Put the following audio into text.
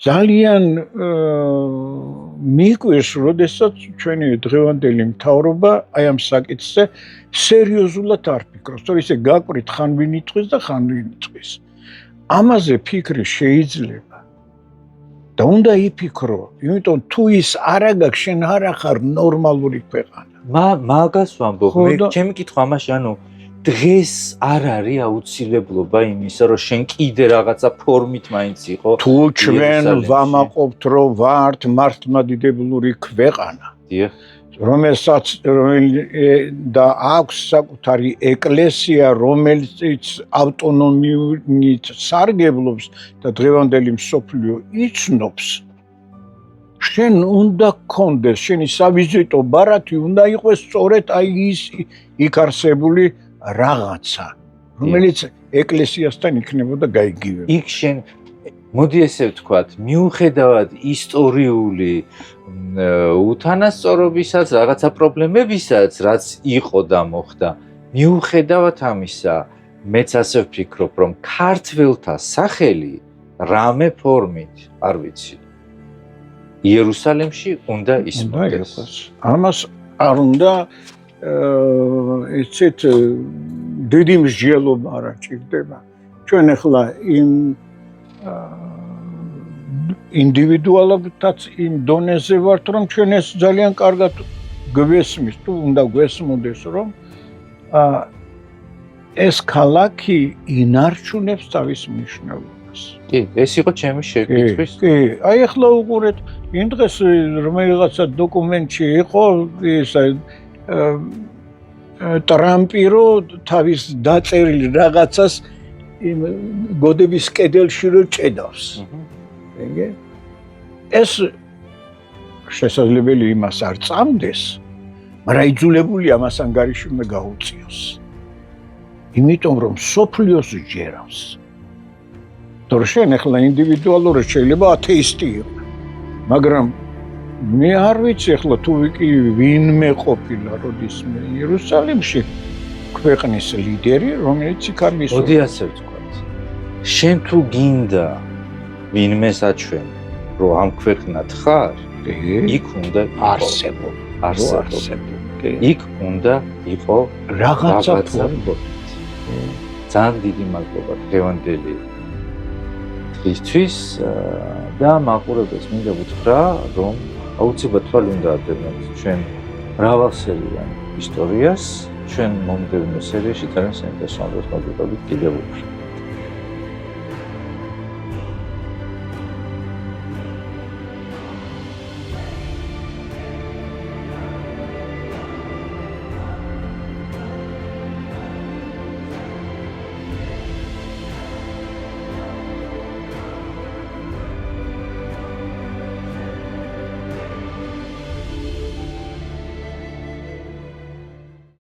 ძალიან მიგვეს, როდესაც ჩვენი დღევანდელი მთავრობა აი ამ საკითხზე სერიოზულად არ ფიქრობს. თორე ისე გაკვირით ხან ვინ იტყვის და ხან ვინ იტყვის. ამაზე ფიქრი შეიძლება. და უნდა იფიქრო, იმიტომ თუ ის არ აგაქვს, შენ არ ახარ ნორმალური ქვეყანა. მაგას ვამბობ, მე ჩემი კითხვა ამაში, ანუ დღეს არ არის აუცილებლობა იმისა, რომ შენ კიდე რაღაცა ფორმით მაინც იყო. თუ ჩვენ ვამაყობთ, რომ ვართ მართლმადიდებლური ქვეყანა, რომელსაც და აქვს საკუთარი ეკლესია, რომელიც ავტონომიით სარგებლობს და დღევანდელი მსოფლიო იცნობს, შენ უნდა გქონდეს, შენი სავიზიტო ბარათი უნდა იყოს სწორედ აი ის იქ არსებული რაღაცა, რომელიც ეკლესიასთან იქნებოდა გაიგივება. იქ შენ მოდი ესე ვთქვათ, მიუხედავად ისტორიული უთანასწორობისაც, რაღაცა პრობლემებისაც, რაც იყო და მოხდა, მიუხედავად ამისა, მეც ასე ვფიქრობ, რომ ქართველთა სახელი რამე ფორმით, არ ვიცი, იერუსალიმში უნდა ისმოდეს. ამას არ უნდა იცით დიდი მსჯელობა არ ჭირდება. ჩვენ ახლა იმ ინდივიდუალობითაც იმ დონეზე ვართ, რომ ჩვენ ეს ძალიან კარგად გვესმის, თუ უნდა გვესმოდეს, რომ ეს ქალაქი ინარჩუნებს თავის მნიშვნელობას. კი, ეს იყო ჩემი შეკითხვის. კი, აი ახლა უყურეთ, იმ დღეს რომელიღაცა დოკუმენტში იყო ის ტრამპი რო თავის დაწერილი რაღაცას იმ გოდების კედელში რო ჭედავს. ეს შესაძლებელი იმას არ წამდეს, მაგრამ იძულებული ამას ანგარიში უნდა გაუწიოს. იმიტომ რომ სოფლიოს ჯერავს. თორე შენ ახლა ინდივიდუალურად შეიძლება ათეისტი იყო, მაგრამ მე არ ვიცი ახლა თუ ვინმე ყოფილა როდისმე იერუსალიმში ქვეყნის ლიდერი, რომელიც იქ არ მისვლა. მოდი ასე ვთქვათ. შენ თუ გინდა ვინმე საჩვენ, რომ ამ ქვეყნად ხარ, იქ უნდა არსებობა. იქ უნდა იყო რაღაცა ძალიან დიდი მადლობა დღევანდელი დღისთვის და მაყურებელს მინდა ვუთხრა, რომ აუცილებლად თვალი უნდა ადევნოთ ჩვენ მრავალსერიან ისტორიას, ჩვენ მომდევნო სერიაში ძალიან საინტერესო ამბებს მოგიყვებით კიდევ უფრო.